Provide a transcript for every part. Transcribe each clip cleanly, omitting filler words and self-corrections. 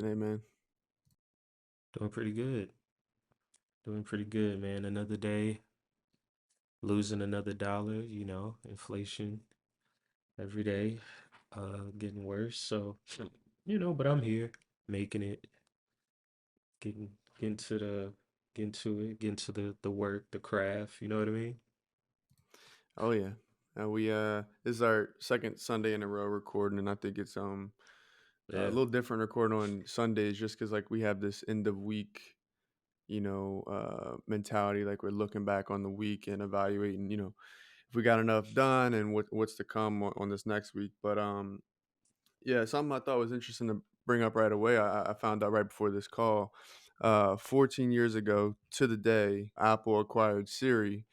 today, man? Doing pretty good. Doing pretty good, man. Another day, losing another dollar, inflation every day, getting worse. So, but I'm here, making it, getting getting to the getting to the work, the craft, you know what I mean? Oh yeah. We This is our second Sunday in a row recording, and I think it's a Yeah. little different recording on Sundays just because like we have this end of week, mentality. Like we're looking back on the week and evaluating, if we got enough done and what's to come on this next week. But yeah, something I thought was interesting to bring up right away. I found out right before this call. 14 years ago to the day, Apple acquired Siri,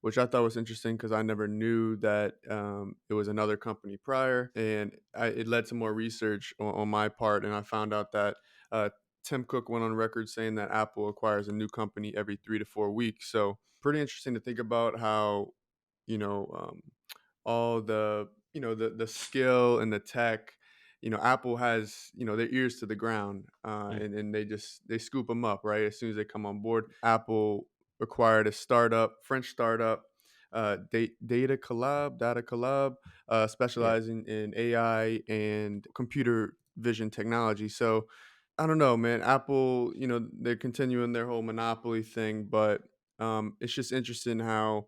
which I thought was interesting because I never knew that it was another company prior, and it led to more research on my part, and I found out that Tim Cook went on record saying that Apple acquires a new company every 3 to 4 weeks. So pretty interesting to think about how you know all the the skill and the tech. Apple has their ears to the ground, Mm. and they scoop them up right as soon as they come on board. Apple acquired a French startup, Data Collab, Yeah. specializing in AI and computer vision technology. So I don't know, man. Apple, they're continuing their whole monopoly thing, but it's just interesting how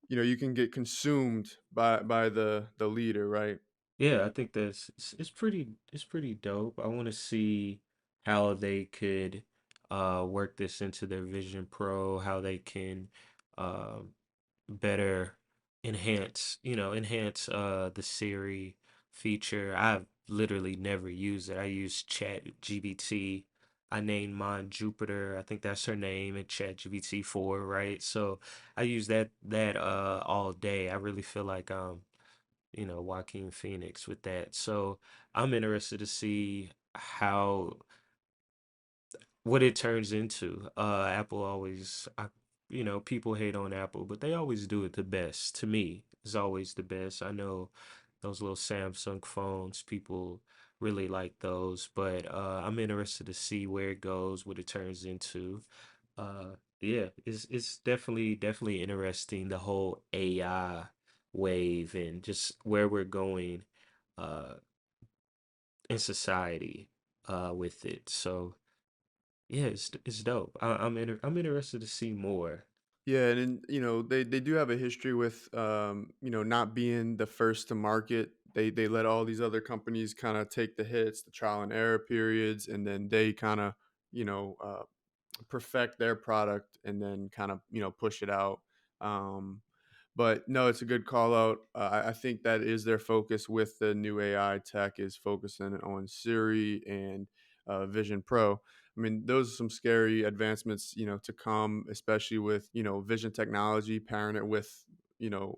you can get consumed by the leader, right? Yeah, I think it's pretty dope. I want to see how they could work this into their Vision Pro, how they can um better enhance the Siri feature. I've literally never used it. I use Chat GBT. I named mine Jupiter. I think that's her name in Chat GBT 4, right? So I use that all day. I really feel like Joaquin Phoenix with that. So I'm interested to see how what it turns into. Apple always, people hate on Apple, but they always do it the best. To me, it's always the best. I know those little Samsung phones, people really like those, but I'm interested to see where it goes, what it turns into. Yeah, it's definitely interesting, the whole AI wave and just where we're going uh in society with it. So yeah, it's dope. I'm interested to see more. Yeah, and then, they do have a history with not being the first to market. They let all these other companies kind of take the hits, the trial and error periods, and then they kind of you know uh, perfect their product and then kind of push it out. Um, but no, it's a good call out. I think that is their focus with the new AI tech, is focusing on Siri and Vision Pro. I mean, those are some scary advancements, to come, especially with vision technology, pairing it with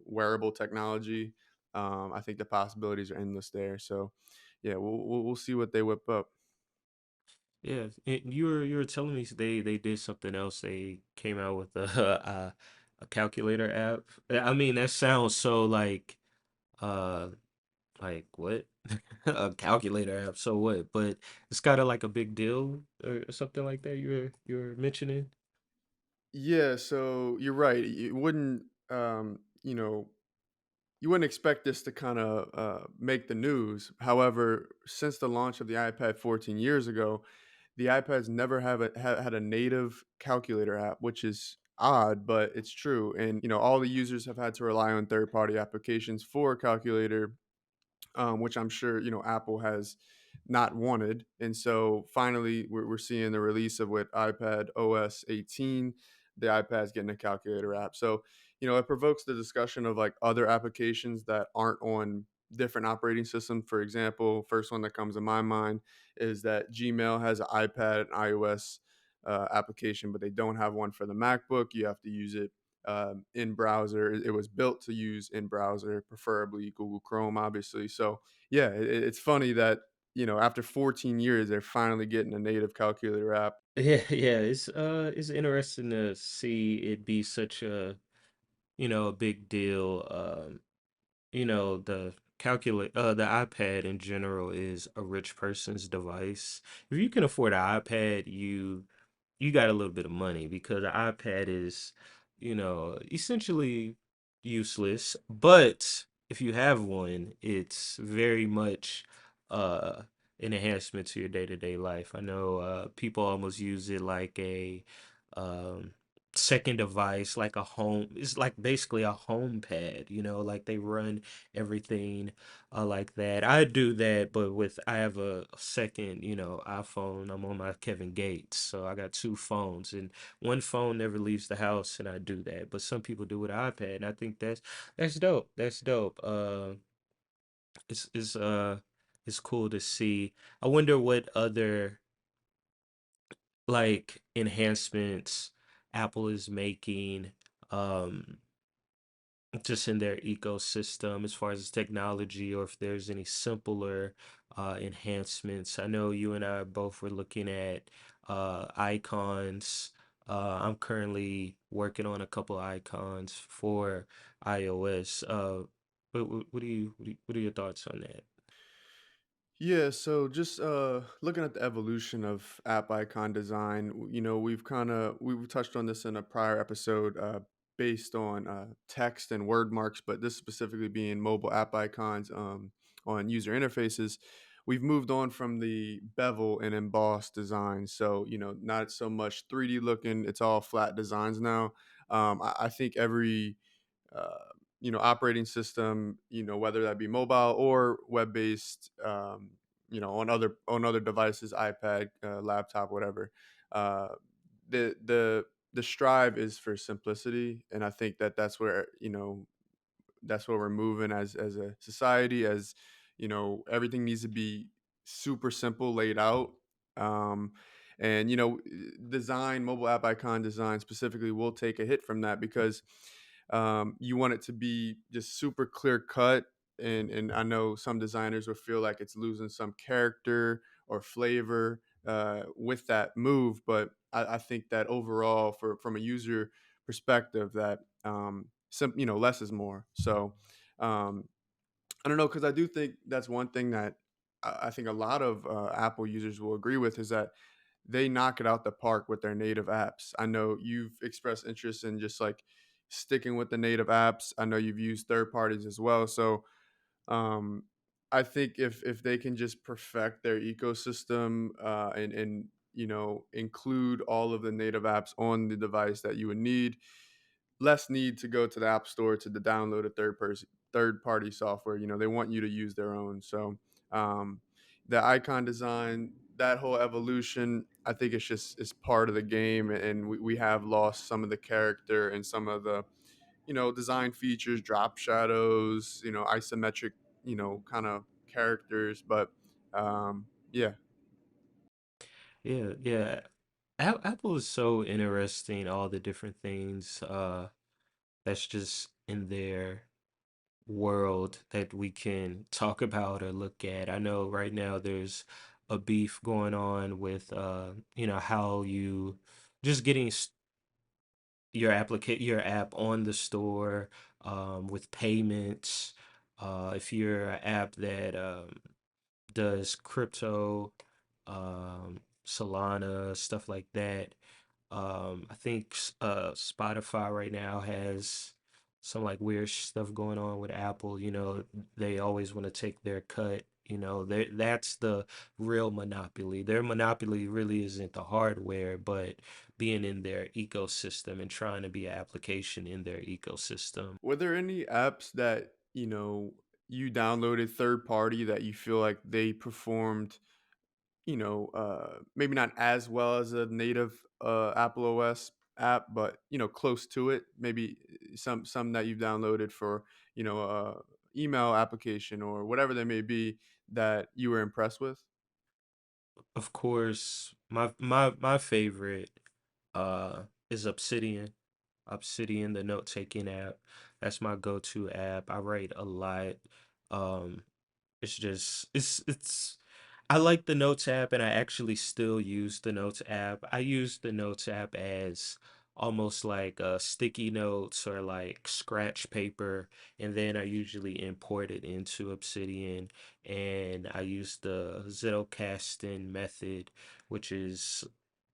wearable technology. I think the possibilities are endless there. So, yeah, we'll see what they whip up. Yeah, and you were telling me they did something else. They came out with a a calculator app. I mean, that sounds so uh like what? A calculator app. So what? But it's kind of like a big deal or something like that. You're mentioning. Yeah, so you're right. You wouldn't expect this to kind of make the news. However, since the launch of the iPad 14 years ago, the iPads never had a native calculator app, which is odd, but it's true. And all the users have had to rely on third-party applications for a calculator, which I'm sure Apple has not wanted. And so finally, we're seeing the release of with iPad OS 18, the iPad's getting a calculator app. So it provokes the discussion of like other applications that aren't on different operating systems. For example, first one that comes to my mind is that Gmail has an iPad and iOS application, but they don't have one for the MacBook. You have to use it in browser. It was built to use in browser, preferably Google Chrome, obviously. So yeah, it's funny that after 14 years, they're finally getting a native calculator app. Yeah, yeah, it's interesting to see it be such a, a big deal. The calculate the iPad in general is a rich person's device. If you can afford an iPad, you got a little bit of money because the iPad is, essentially useless. But if you have one, it's very much uh an enhancement to your day-to-day life. I know people almost use it like a um second device, like a home. It's like basically a home pad, like they run everything like that. I do that, but I have a second, iPhone. I'm on my Kevin Gates, so I got two phones, and one phone never leaves the house, and I do that. But some people do with iPad, and I think that's dope. That's dope. It's it's uh it's cool to see. I wonder what other like enhancements Apple is making. Um, just in their ecosystem as far as technology or if there's any simpler enhancements. I know you and I both were looking at icons. I'm currently working on a couple icons for iOS. What are your thoughts on that? Yeah, so just looking at the evolution of app icon design, we've touched on this in a prior episode based on text and word marks, but this specifically being mobile app icons on user interfaces. We've moved on from the bevel and embossed design, so not so much 3D looking. It's all flat designs now. I think every uh, operating system, whether that be mobile or web based, on other devices, iPad, laptop, whatever. Uh, the strive is for simplicity, and I think that that's where we're moving as a society. As everything needs to be super simple laid out. Um, and design, mobile app icon design specifically, will take a hit from that because you want it to be just super clear cut. And I know some designers will feel like it's losing some character or flavor with that move, but I think that overall, from a user perspective, that less is more. So um, I don't know, because I do think that's one thing that I think a lot of Apple users will agree with, is that they knock it out the park with their native apps. I know you've expressed interest in just like sticking with the native apps. I know you've used third parties as well. So um, I think if they can just perfect their ecosystem and include all of the native apps on the device that you would need, less need to go to the app store to download a third party software. They want you to use their own. So um, the icon design, that whole evolution, I think it's part of the game, and we have lost some of the character and some of the design features, drop shadows, isometric, kind of characters. But yeah. Yeah, yeah. Apple is so interesting, all the different things that's just in there world that we can talk about or look at. I know right now there's a beef going on with how you just getting your app on the store with payments. If you're an app that does crypto, Solana, stuff like that. I think Spotify right now has some like weird stuff going on with Apple. They always want to take their cut. That's the real monopoly. Their monopoly really isn't the hardware, but being in their ecosystem and trying to be an application in their ecosystem. Were there any apps that you downloaded third party that you feel like they performed, maybe not as well as a native Apple OS app, but close to it? Maybe some that you've downloaded for email application or whatever they may be, that you were impressed with. Of course, my favorite is Obsidian. Obsidian, the note-taking app. That's my go-to app. I write a lot. Um, it's just it's I like the Notes app and I actually still use the Notes app. I use the Notes app as almost like sticky notes or like scratch paper, and then I usually import it into Obsidian, and I use the Zettelkasten method, which is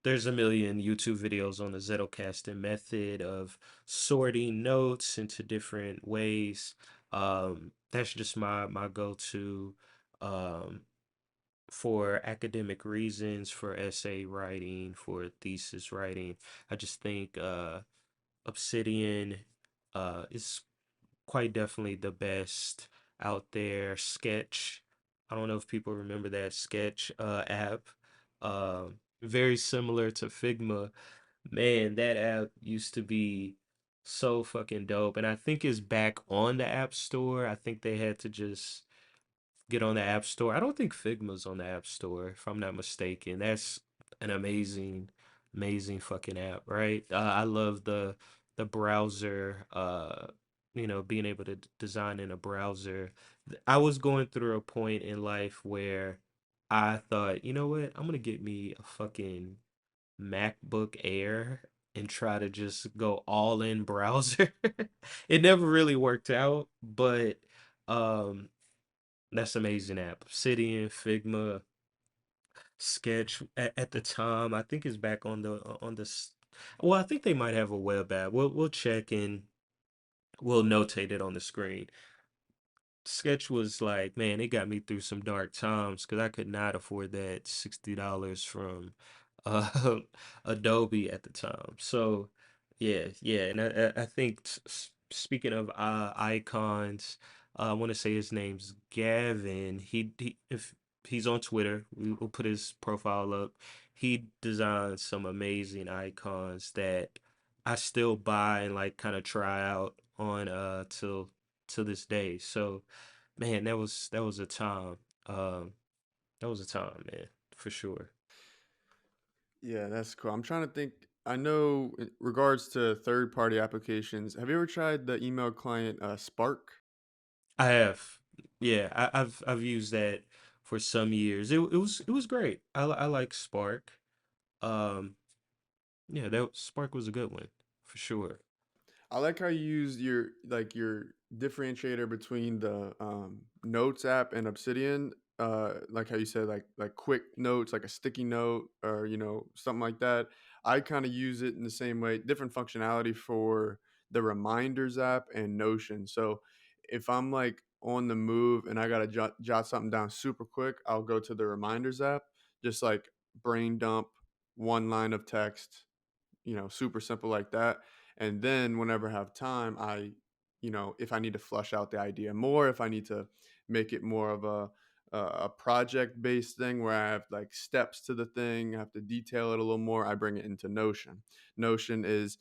there's a million YouTube videos on the Zettelkasten method of sorting notes into different ways. That's just my go-to um, for academic reasons, for essay writing, for thesis writing. I just think Obsidian is quite definitely the best out there. Sketch, I don't know if people remember that Sketch app. Very similar to Figma. Man, that app used to be so fucking dope. And I think it's back on the App Store. I think they had to just get on the App Store. I don't think Figma's on the App Store, if I'm not mistaken. That's an amazing fucking app, right? I love the browser, being able to design in a browser. I was going through a point in life where I thought, you know what, I'm gonna get me a fucking MacBook Air and try to just go all in browser. It never really worked out, but um that's amazing app. Obsidian, Figma, Sketch at the time. I think it's back on this. Well, I think they might have a web app. We'll check and we'll notate it on the screen. Sketch was like, man, it got me through some dark times because I could not afford that $60 from uh Adobe at the time. So yeah, and I think speaking of icons, I want to say his name's Gavin. He if he's on Twitter, we'll put his profile up. He designed some amazing icons that I still buy and like kind of try out on till to this day. So man, that was a time. Um, that was a time, man, for sure. Yeah, that's cool. I'm trying to think. I know in regards to third-party applications, have you ever tried the email client Spark? I have, yeah, I've used that for some years. It was great. I like Spark. Um, yeah, that Spark was a good one for sure. I like how you use your differentiator between the Notes app and Obsidian. Like how you said, like quick notes, like a sticky note, or something like that. I kind of use it in the same way, different functionality for the Reminders app and Notion. So if I'm like on the move and I gotta jot something down super quick, I'll go to the Reminders app, just like brain dump one line of text, super simple like that. And then whenever I have time, if I need to flush out the idea more, if I need to make it more of a project based thing where I have like steps to the thing, I have to detail it a little more, I bring it into Notion. Notion is,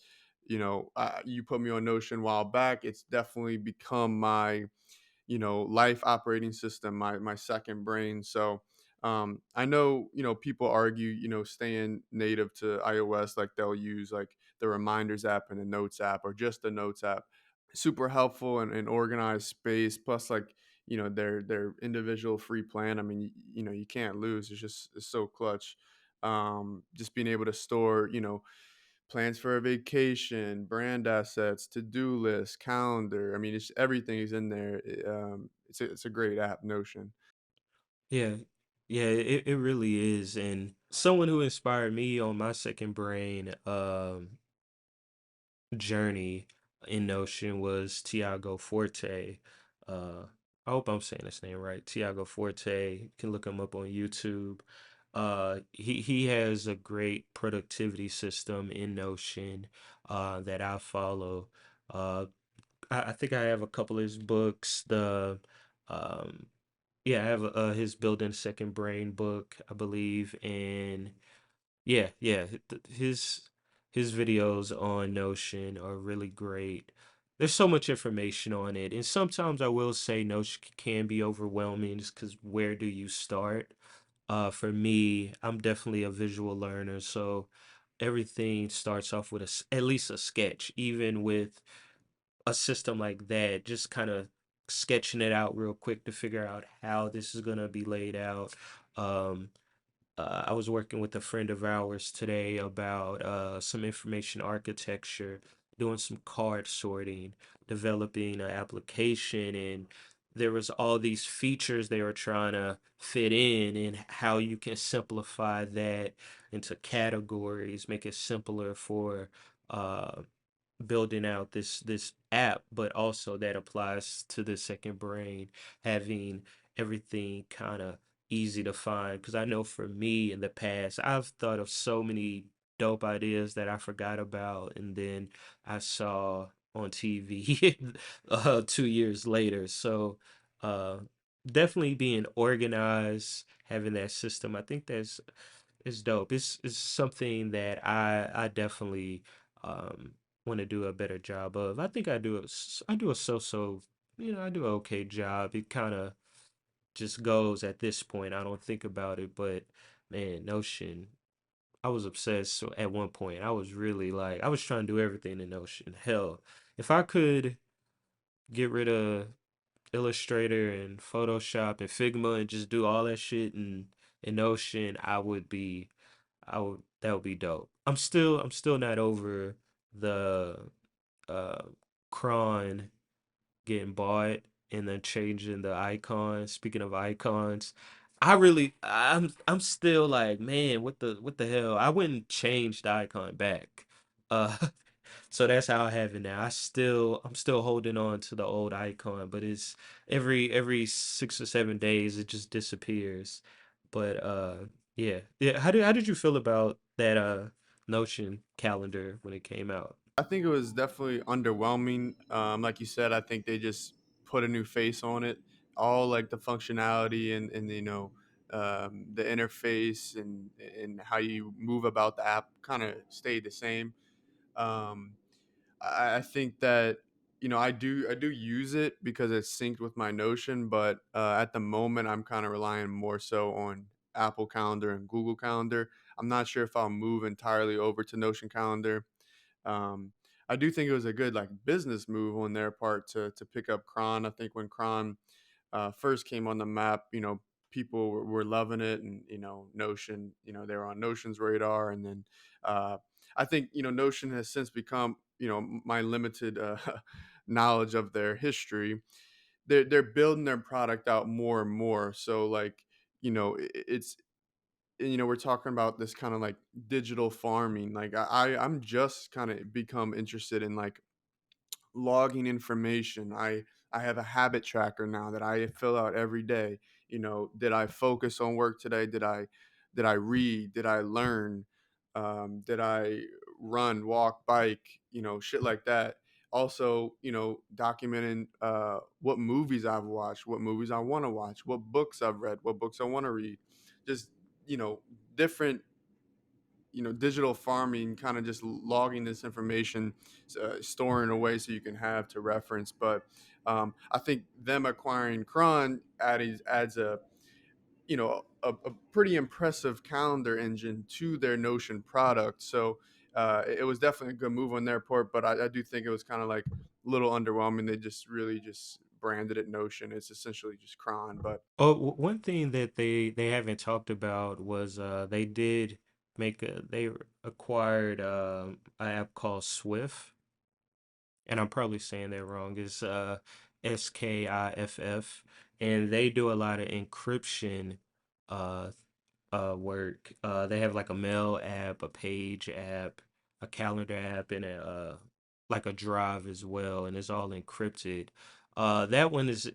you put me on Notion a while back. It's definitely become my life operating system, my second brain. So I know people argue staying native to iOS, like they'll use like the Reminders app and the Notes app or just the Notes app. Super helpful and organized space, plus like their individual free plan. I mean, you can't lose. It's so clutch. Just being able to store plans for a vacation, brand assets, to-do list, calendar. I mean, it's everything is in there. It's a great app, Notion. Yeah, yeah, it really is. And someone who inspired me on my second brain journey in Notion was Tiago Forte. I hope I'm saying his name right. Tiago Forte. You can look him up on YouTube. He has a great productivity system in Notion that I follow. Uh, I think I have a couple of his books. Um, yeah, I have his Building Second Brain book, I believe, and yeah, his videos on Notion are really great. There's so much information on it, and sometimes I will say Notion can be overwhelming just because where do you start? For me, I'm definitely a visual learner, so everything starts off with at least a sketch, even with a system like that, just kind of sketching it out real quick to figure out how this is gonna be laid out. Um, I was working with a friend of ours today about some information architecture, doing some card sorting, developing an application, and there was all these features they were trying to fit in, and how you can simplify that into categories, make it simpler for uh, building out this app, but also that applies to the second brain, having everything kind of easy to find. Because I know for me in the past, I've thought of so many dope ideas that I forgot about, and then I saw on TV 2 years later. So uh, definitely being organized, having that system, I think that's it's dope. It's something that I definitely um want to do a better job of. I think I do a so-so, I do an okay job. It kind of just goes at this point. I don't think about it, but man, Notion, I was obsessed at one point. I was really like I was trying to do everything in Notion. Hell, if I could get rid of Illustrator and Photoshop and Figma and just do all that shit in Notion, I would that would be dope. I'm still not over the uh Cron getting bought and then changing the icon. Speaking of icons, I'm still like, man, what the hell? I wouldn't change the icon back. Uh so that's how I have it now. I'm still holding on to the old icon, but it's every 6 or 7 days it just disappears. But yeah. Yeah, how did you feel about that Notion calendar when it came out? I think it was definitely underwhelming. Like you said, I think they just put a new face on it. All like the functionality and the interface and how you move about the app kind of stayed the same. Um, I think that I do use it because it's synced with my Notion, but at the moment I'm kind of relying more so on Apple Calendar and Google Calendar. I'm not sure if I'll move entirely over to Notion Calendar. um, I do think it was a good like business move on their part to pick up Cron. I think when Cron first came on the map, people were loving it, and Notion, they were on Notion's radar, and then I think Notion has since become my limited knowledge of their history. They're building their product out more and more. So like it's we're talking about this kind of like digital farming. Like I'm just kind of become interested in like logging information. I have a habit tracker now that I fill out every day. Did I focus on work today? Did I read? Did I learn? Did I run, walk, bike? Shit like that. Also, documenting what movies I've watched, what movies I want to watch, what books I've read, what books I want to read. Just different digital farming, kind of just logging this information, storing away so you can have to reference. But I think them acquiring Cron adds a pretty impressive calendar engine to their Notion product. So it was definitely a good move on their part, but I do think it was kind of like a little underwhelming. They just really just branded it Notion. It's essentially just Cron, but Oh, one thing that they haven't talked about was they acquired an app called Swift, and I'm probably saying that wrong. It's Skiff, and they do a lot of encryption uh work. They have like a mail app, a page app, a calendar app, and a like a drive as well, and it's all encrypted. That one is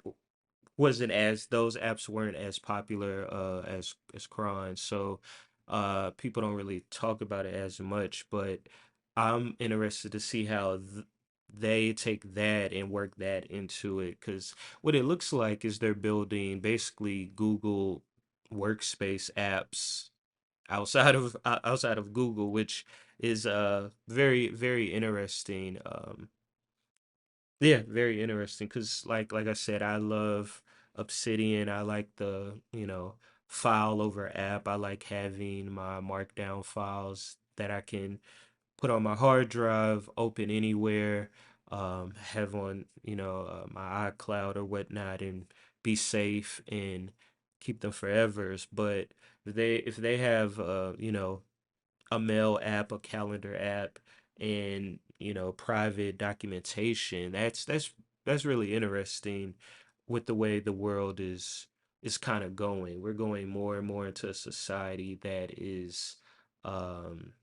wasn't as those apps weren't as popular as Cron, so people don't really talk about it as much. But I'm interested to see how they take that and work that into it, because what it looks like is they're building basically Google workspace apps outside of Google, which is very interesting. Yeah, very interesting. Cause like I said, I love Obsidian. I like the, file over app. I like having my markdown files that I can put on my hard drive, open anywhere, have on, my iCloud or whatnot, and be safe. And keep them forevers. But if they have a mail app, a calendar app, and private documentation, that's really interesting with the way the world is kind of going. We're going more and more into a society that is um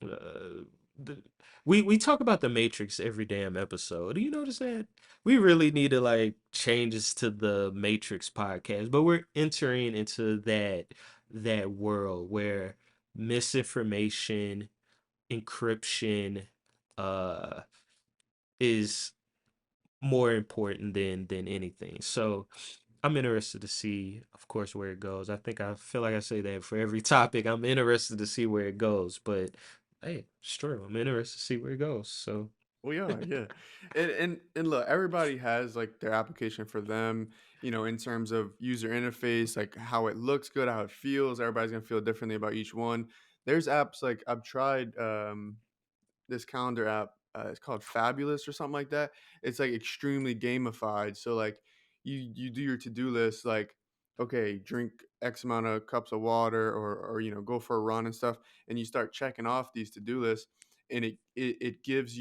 uh, the, we talk about the Matrix every damn episode. Do you notice that? We really need to like change this to the Matrix podcast, but we're entering into that world where misinformation, encryption, uh, is more important than anything. So I'm interested to see, of course, where it goes. I feel like I say that for every topic. I'm interested to see where it goes, but hey, it's true. I'm interested to see where it goes. So, We are, yeah. And look, everybody has like their application for them, in terms of user interface, like how it looks good, how it feels. Everybody's gonna feel differently about each one. There's apps like I've tried this calendar app. It's called Fabulous or something like that. It's like extremely gamified. So like you do your to do list, like okay, drink X amount of cups of water, or go for a run and stuff, and you start checking off these to do lists, and it gives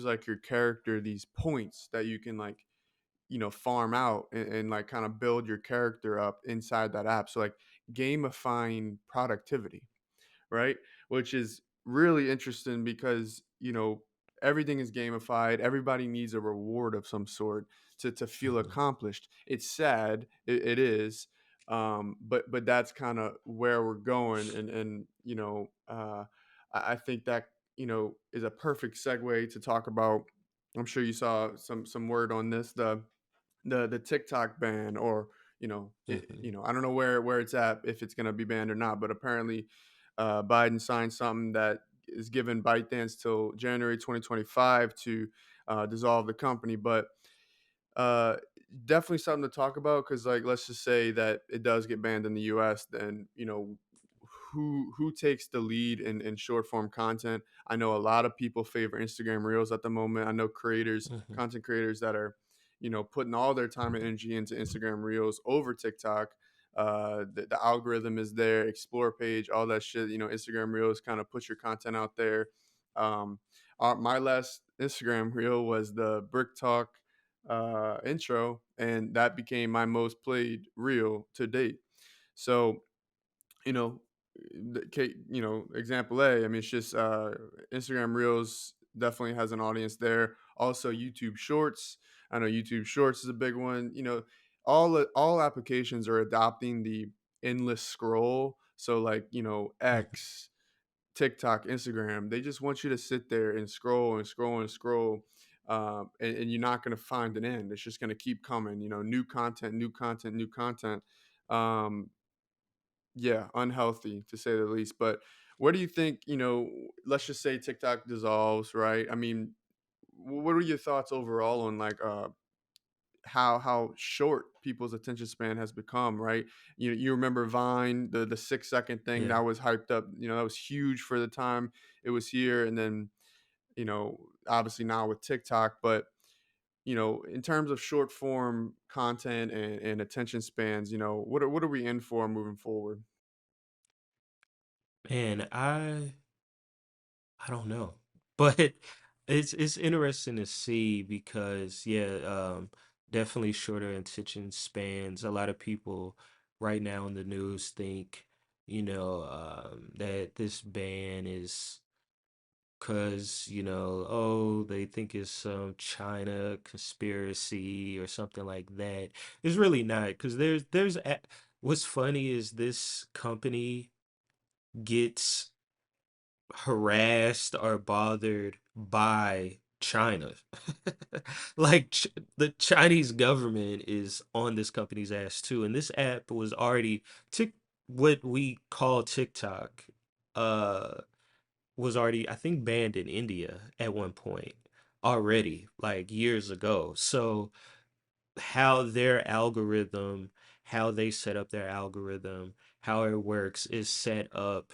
like your character these points that you can like farm out, and like kind of build your character up inside that app. So like gamifying productivity, right? Which is really interesting because, everything is gamified. Everybody needs a reward of some sort to feel mhm, accomplished. It's sad, it is, but that's kind of where we're going, and I think that is a perfect segue to talk about. I'm sure you saw some word on this, the TikTok ban, or mhm, I don't know where it's at, if it's going to be banned or not, but apparently Biden signed something that is given ByteDance till January 2025 to dissolve the company. But uh, definitely something to talk about, because like let's just say that it does get banned in the U.S., then who takes the lead in short form content. I know a lot of people favor Instagram Reels at the moment. I know mhm. content creators that are putting all their time and energy into Instagram Reels over TikTok. The algorithm is there, explore page, all that shit. Instagram Reels kind of puts your content out there. um, my last Instagram Reel was the Brick Talk intro, and that became my most played reel to date. So, you know, example A. I mean, it's just Instagram Reels definitely has an audience there. Also, YouTube Shorts. I know YouTube Shorts is a big one. All applications are adopting the endless scroll. So, like X, TikTok, Instagram, they just want you to sit there and scroll and scroll and scroll. And you're not going to find an end. It's just going to keep coming, new content, new content, new content. Um, yeah, unhealthy to say the least. But what do you think, let's just say TikTok dissolves, right? I mean, what are your thoughts overall on like how short people's attention span has become, right? You remember Vine, the 6 second thing Yeah. that was hyped up, that was huge for the time it was here, and then obviously now with TikTok. But in terms of short form content and attention spans, what are we in for moving forward? Man, I don't know. But it's interesting to see because yeah, definitely shorter attention spans. A lot of people right now in the news think, that this ban is because, oh, they think it's some China conspiracy or something like that. It's really not because what's funny is this company gets harassed or bothered by China. Like the Chinese government is on this company's ass too. And this app was already tick what we call TikTok uh was already I think banned in India at one point already like years ago. So how their algorithm, how they set up their algorithm, how it works is set up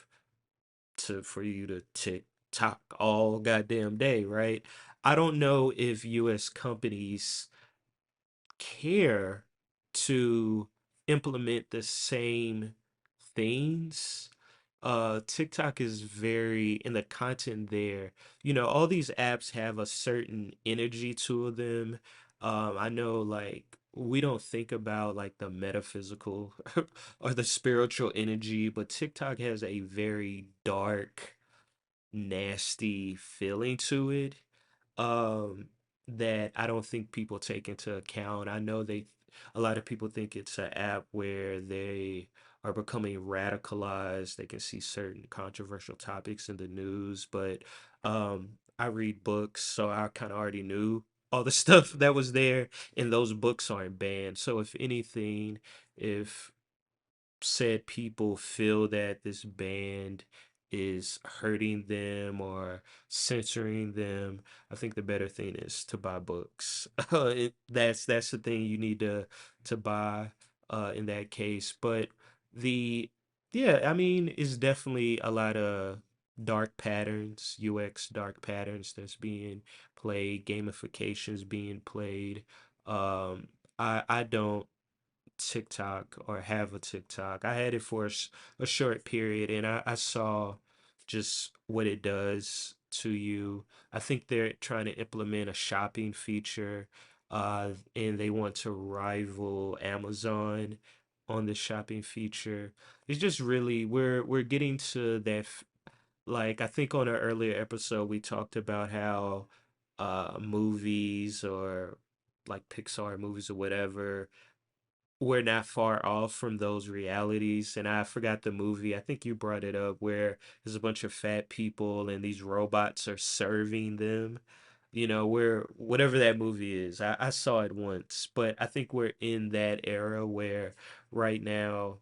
to for you to tick tock all goddamn day, right? I don't know if US companies care to implement the same things. TikTok is very in the content there. All these apps have a certain energy to them. I know like we don't think about like the metaphysical or the spiritual energy, but TikTok has a very dark, nasty feeling to it, um that I don't think people take into account. I know a lot of people think it's an app where they are becoming radicalized. They can see certain controversial topics in the news, but I read books, so I kind of already knew all the stuff that was there, and those books aren't banned. So if anything, if said people feel that this band is hurting them or censoring them, I think the better thing is to buy books. That's the thing you need to buy in that case. But the yeah, I mean, it's definitely a lot of dark patterns, UX dark patterns that's being played, gamifications being played. Um, I don't TikTok or have a TikTok. I had it for a short period, and I saw just what it does to you. I think they're trying to implement a shopping feature, and they want to rival Amazon on the shopping feature. It's just really we're getting to that like I think on an earlier episode we talked about how movies or like Pixar movies or whatever, we're not far off from those realities. And I forgot the movie. I think you brought it up where there's a bunch of fat people and these robots are serving them. Where whatever that movie is, I saw it once, but I think we're in that era where right now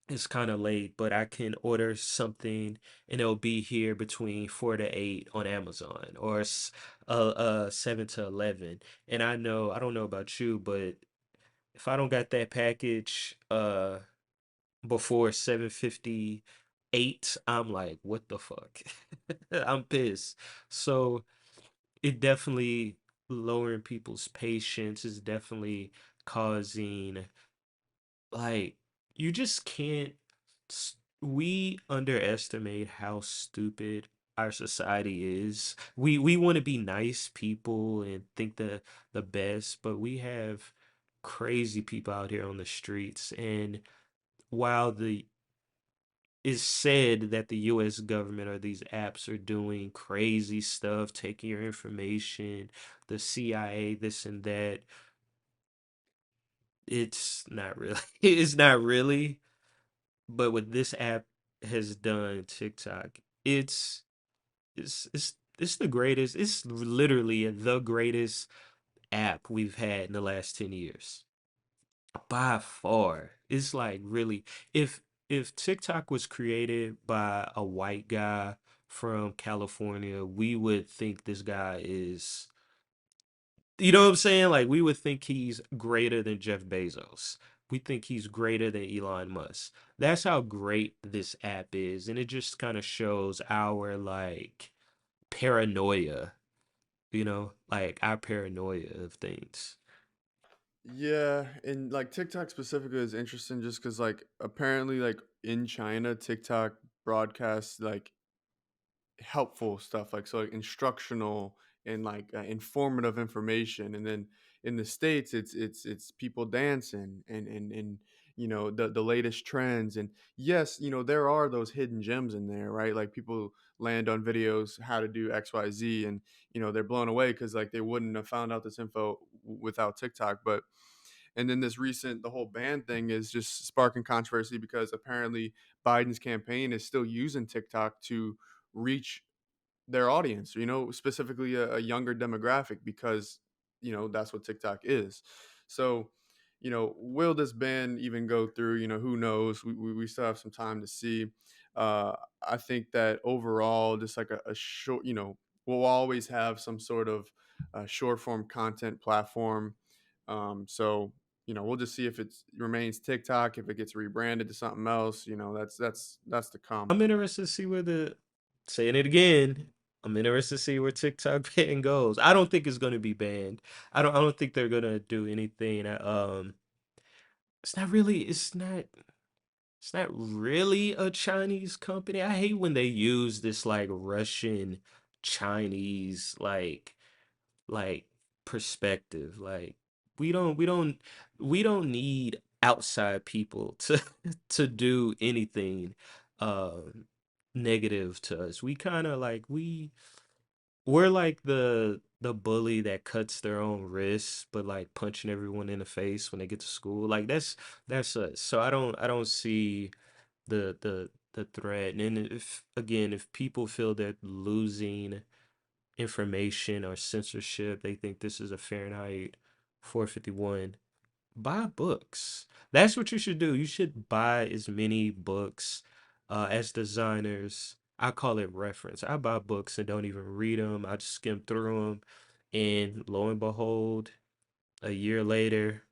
it's kind of late, but I can order something and it'll be here between 4 to 8 on Amazon or 7 to 11. And I don't know about you, but if I don't got that package before 7:58, I'm like, what the fuck? I'm pissed. So it definitely lowering people's patience is definitely causing like you just can't we underestimate how stupid our society is. We want to be nice people and think the best, but we have crazy people out here on the streets. And while the is said that the US government or these apps are doing crazy stuff, taking your information, the CIA, this and that, it's not really. It's not really. But what this app has done, TikTok, it's the greatest. It's literally the greatest app we've had in the last 10 years. By far. It's like really if TikTok was created by a white guy from California, we would think this guy is, you know what I'm saying? Like we would think he's greater than Jeff Bezos. We think he's greater than Elon Musk. That's how great this app is, and it just kind of shows our like paranoia, like our paranoia of things. Yeah, and like TikTok specifically is interesting just because like apparently like in China, TikTok broadcasts like helpful stuff like so like instructional and like informative information, and then in the states it's people dancing and the latest trends. And yes, there are those hidden gems in there, right? Like people land on videos how to do XYZ, and they're blown away because like they wouldn't have found out this info without TikTok. But and then the whole ban thing is just sparking controversy because apparently Biden's campaign is still using TikTok to reach their audience, specifically a younger demographic, because that's what TikTok is. So will this ban even go through? Who knows? We still have some time to see. I think that overall, just like a short, we'll always have some sort of short form content platform. So we'll just see if it remains TikTok, if it gets rebranded to something else. That's to come. I'm interested to see where the saying it again. I'm interested to see where TikTok ban goes. I don't think it's going to be banned. I don't think they're going to do anything. it's not really it's not really a Chinese company. I hate when they use this like Russian Chinese like perspective. Like we don't we don't we don't need outside people to to do anything um negative to us. We kind of like we're like the bully that cuts their own wrists but like punching everyone in the face when they get to school. Like that's us. So I don't see the threat. And then if again, if people feel they're losing information or censorship, they think this is a Fahrenheit 451, buy books. That's what you should do. You should buy as many books as designers. I call it reference. I buy books and don't even read them. I just skim through them. And lo and behold, a year later,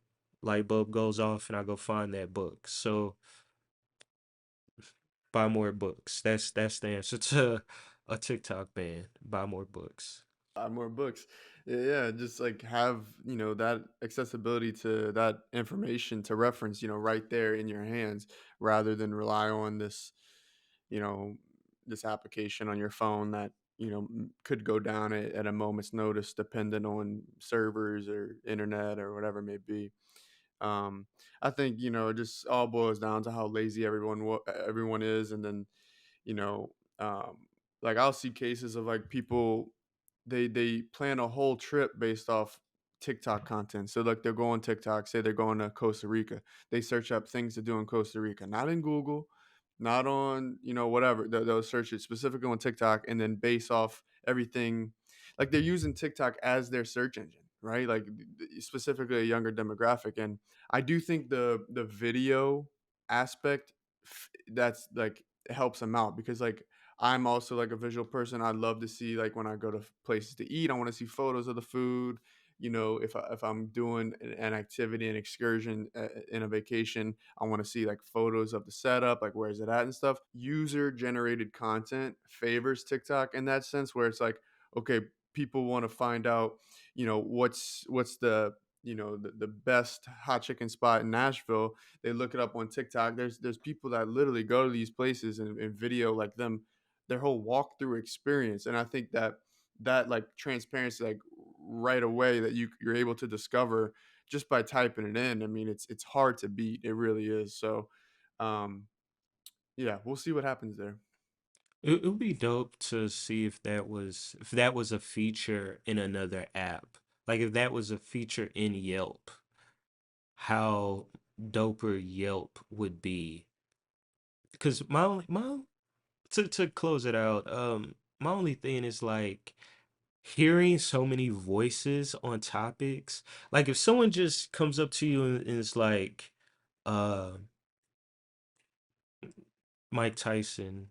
light bulb goes off and I go find that book. So buy more books. That's the answer to a TikTok ban. Buy more books. Buy more books. Yeah, just like have, that accessibility to that information to reference, right there in your hands rather than rely on this, you know, this application on your phone that, could go down at a moment's notice depending on servers or internet or whatever it may be. Um, I think, it just all boils down to how lazy everyone is, and then you know um like I'll see cases of like people, they plan a whole trip based off TikTok content. So like they'll go on TikTok, say they're going to Costa Rica, they search up things to do in Costa Rica, not in Google, not on, whatever. They'll search it specifically on TikTok and then base off everything. Like they're using TikTok as their search engine, right? Like specifically a younger demographic. And I do think the video aspect, that's like, helps them out because like I'm also like a visual person. I love to see, like, when I go to places to eat, I want to see photos of the food. If I'm doing an activity, an excursion, in a vacation, I want to see like photos of the setup, like where is it at and stuff. User generated content favors TikTok in that sense, where it's like, okay, people want to find out, what's the best hot chicken spot in Nashville. They look it up on TikTok. There's people that literally go to these places and video like them, their whole walkthrough experience. And I think that like transparency, like right away, that you're able to discover just by typing it in. I mean, it's hard to beat. It really is. So, um, yeah, we'll see what happens there. It would be dope to see if that was a feature in another app. Like if that was a feature in Yelp, how doper Yelp would be. Because to close it out, my only thing is like hearing so many voices on topics. Like if someone just comes up to you and is like, uh, Mike Tyson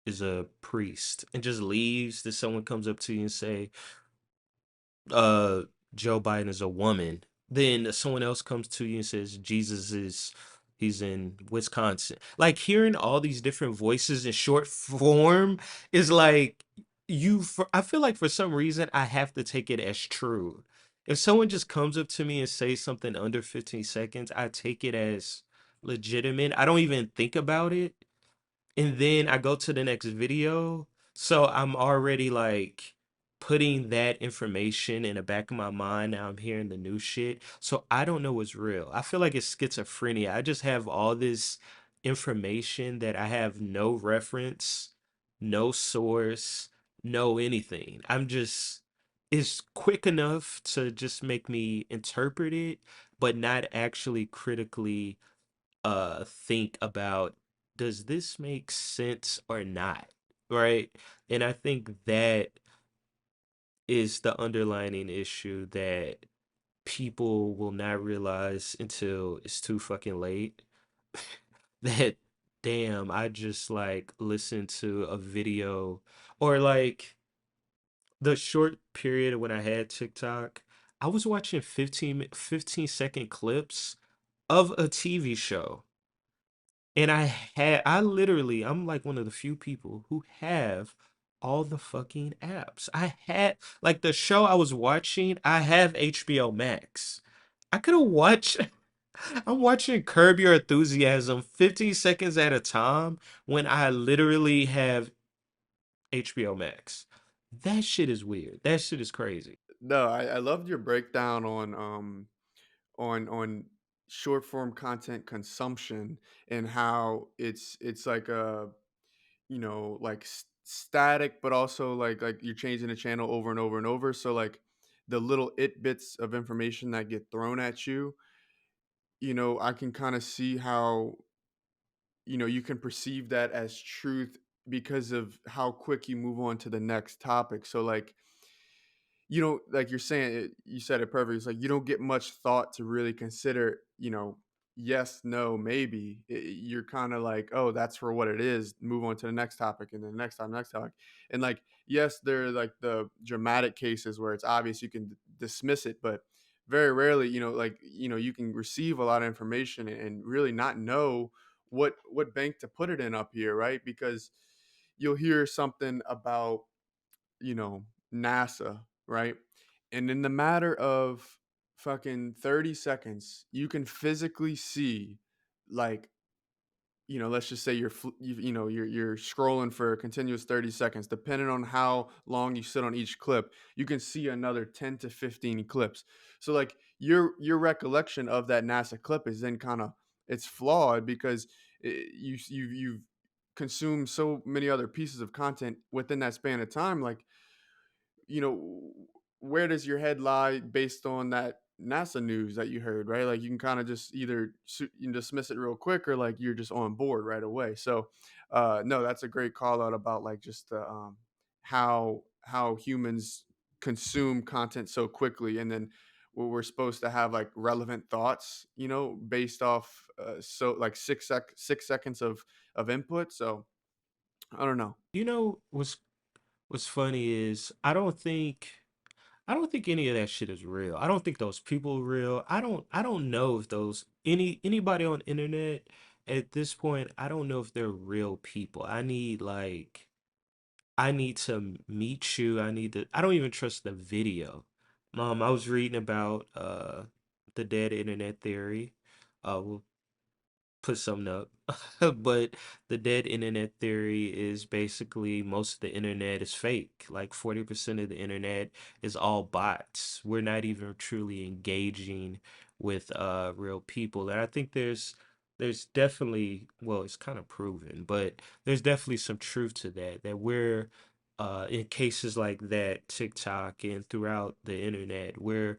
is a priest and just leaves, that someone comes up to you and say, uh Joe Biden is a woman, then someone else comes to you and says Jesus is he's in Wisconsin. Like hearing all these different voices in short form is like I feel like for some reason I have to take it as true. If someone just comes up to me and says something under 15 seconds, I take it as legitimate. I don't even think about it, and then I go to the next video. So I'm already like putting that information in the back of my mind. Now I'm hearing the new shit. So I don't know what's real. I feel like it's schizophrenia. I just have all this information that I have no reference, no source, no anything. It's quick enough to just make me interpret it, but not actually critically think about, does this make sense or not, right? And I think that is the underlining issue that people will not realize until it's too fucking late. That damn, I just like listened to a video, or like the short period when I had TikTok, I was watching 15-second clips of a TV show. And I literally, I'm like one of the few people who have all the fucking apps. I had, like the show I was watching, I have HBO Max. I could have watched, I'm watching Curb Your Enthusiasm 15 seconds at a time when I literally have HBO Max. That shit is weird. That shit is crazy. No, I loved your breakdown on short form content consumption and how it's like a like static, but also like you're changing the channel over and over and over. So like the little it bits of information that get thrown at you, I can kind of see how you can perceive that as truth because of how quick you move on to the next topic. So like like you're saying it, you said it perfect. It's like you don't get much thought to really consider, yes, no, maybe. You're kind of like, oh, that's for what it is. Move on to the next topic, and then next time, next topic. And like, yes, there are like the dramatic cases where it's obvious you can dismiss it, but very rarely, like you can receive a lot of information and really not know what bank to put it in up here, right? Because you'll hear something about NASA, right? And in the matter of fucking 30 seconds, you can physically see like let's just say you're scrolling for a continuous 30 seconds. Depending on how long you sit on each clip, you can see another 10 to 15 clips. So like your recollection of that NASA clip is then kind of it's flawed because you've consumed so many other pieces of content within that span of time. Like you know, where does your head lie based on that NASA news that you heard, right? Like you can kind of just either you can dismiss it real quick or like you're just on board right away. So, no, that's a great call out about like just how humans consume content so quickly, and then we're supposed to have like relevant thoughts, based off so like 6 seconds of input. So I don't know. You know what's funny is I don't think any of that shit is real. I don't think those people are real. I don't know if those anybody on internet at this point, I don't know if they're real people. I need to meet you. I don't even trust the video. I was reading about the dead internet theory. We'll put something up. But the dead internet theory is basically most of the internet is fake. Like 40% of the internet is all bots. We're not even truly engaging with real people. And I think there's definitely, well, it's kind of proven, but there's definitely some truth to that we're in cases like that, TikTok and throughout the internet, where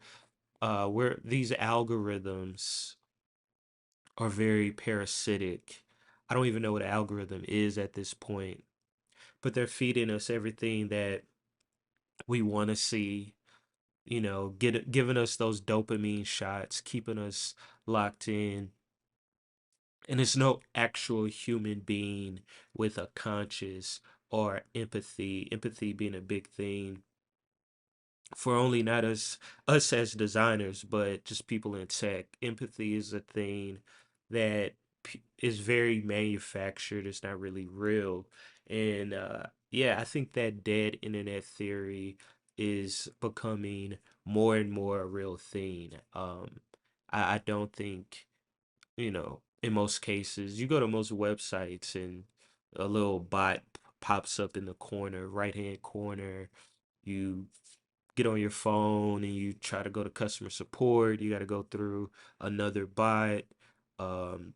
these algorithms are very parasitic. I don't even know what an algorithm is at this point, but they're feeding us everything that we want to see, giving us those dopamine shots, keeping us locked in. And it's no actual human being with a conscience or empathy being a big thing for only not us as designers, but just people in tech. Empathy is a thing that is very manufactured. It's not really real. And yeah, I think that dead internet theory is becoming more and more a real thing. I don't think, in most cases, you go to most websites and a little bot pops up in the corner, right hand corner. You get on your phone and you try to go to customer support, you got to go through another bot. Um,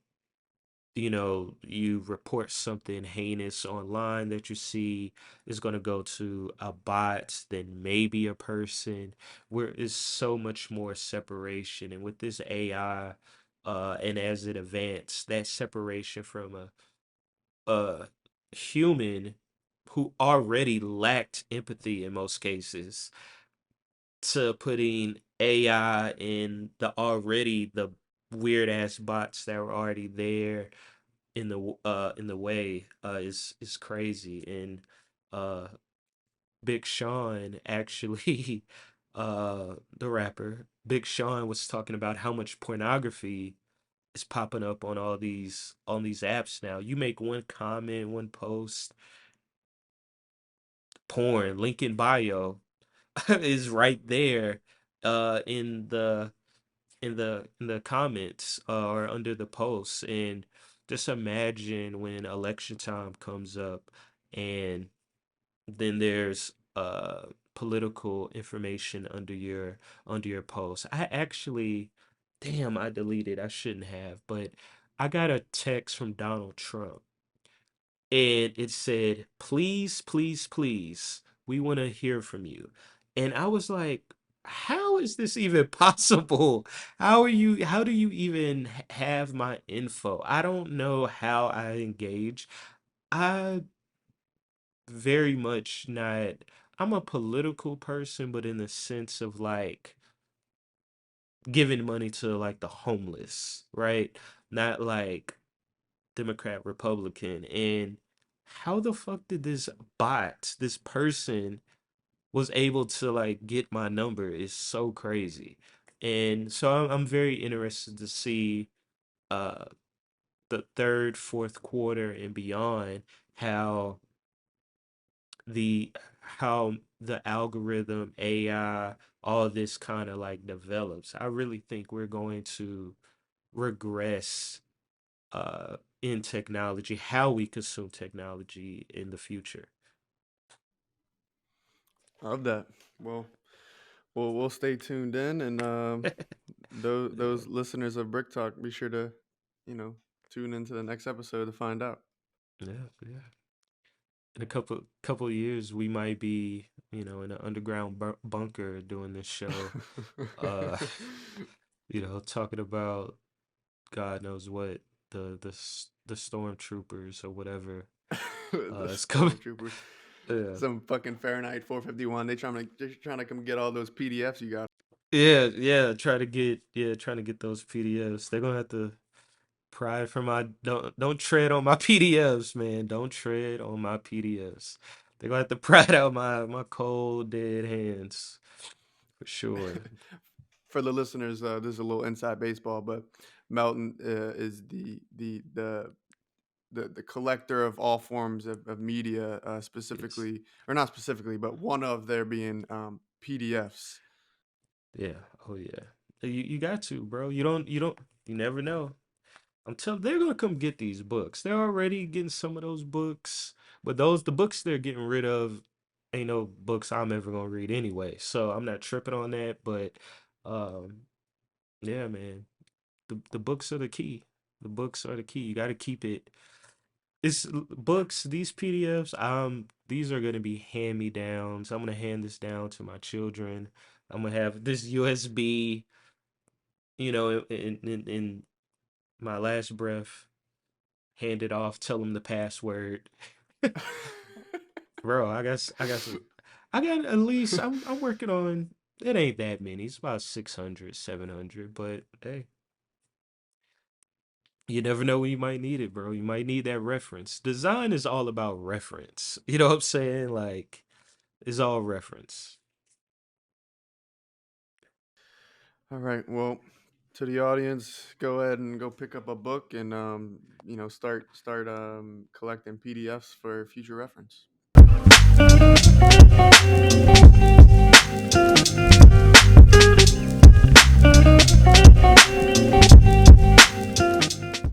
you report something heinous online that you see is going to go to a bot than maybe a person. Where is so much more separation, and with this AI, and as it advanced, that separation from a human who already lacked empathy in most cases to putting AI in the weird ass bots that were already there in the way is crazy. And uh Big Sean actually the rapper Big Sean was talking about how much pornography is popping up on these apps now. You make one comment, one post, porn, link in bio is right there in the in the comments or under the posts, and just imagine when election time comes up, and then there's political information under your post. I actually, damn, I deleted. I shouldn't have, but I got a text from Donald Trump, and it said, "Please, please, please, we want to hear from you." And I was like, how is this even possible? How do you even have my info? I don't know how I engage. I very much not, I'm a political person, but in the sense of like giving money to like the homeless, right? Not like Democrat, Republican. And how the fuck did this bot, this person, was able to like get my number is so crazy. And so I'm very interested to see uh the third, fourth quarter and beyond how the how the algorithm, AI, all this kind of like develops. I really think we're going to regress in technology, how we consume technology in the future. I love that. Well, we'll stay tuned in, and those Yeah, listeners of Brick Talk, be sure to, you know, tune into the next episode to find out. yeah, yeah. In a couple years, we might be, in an underground bunker doing this show, uh, talking about God knows what, the stormtroopers or whatever. The It's coming. stormtroopers, Yeah. some fucking Fahrenheit 451. They're trying to come get all those PDFs you got. Yeah, yeah, trying to get those PDFs. They're gonna have to pry from my, don't tread on my PDFs, man. Don't tread on my PDFs. They're gonna have to pry it out my cold dead hands for sure. For the listeners, this is a little inside baseball, but Melton is the collector of all forms of media, Yes. specifically, or not specifically, but one of there being PDFs. Yeah. Oh yeah. You got to, bro. You never know. They're gonna come get these books. They're already getting some of those books, but the books they're getting rid of ain't no books I'm ever gonna read anyway. So I'm not tripping on that. But um, yeah, man, the books are the key. The books are the key. You got to keep it. Books. These PDFs. These are gonna be hand me downs. I'm gonna hand this down to my children. I'm gonna have this USB. In my last breath, hand it off, tell them the password. Bro, I got at least, I'm working on, it ain't that many. It's about 600, 700. But hey, you never know when you might need it, bro. You might need that reference. Design is all about reference. You know what I'm saying? Like, it's all reference. All right. Well, to the audience, go ahead and go pick up a book and start collecting PDFs for future reference.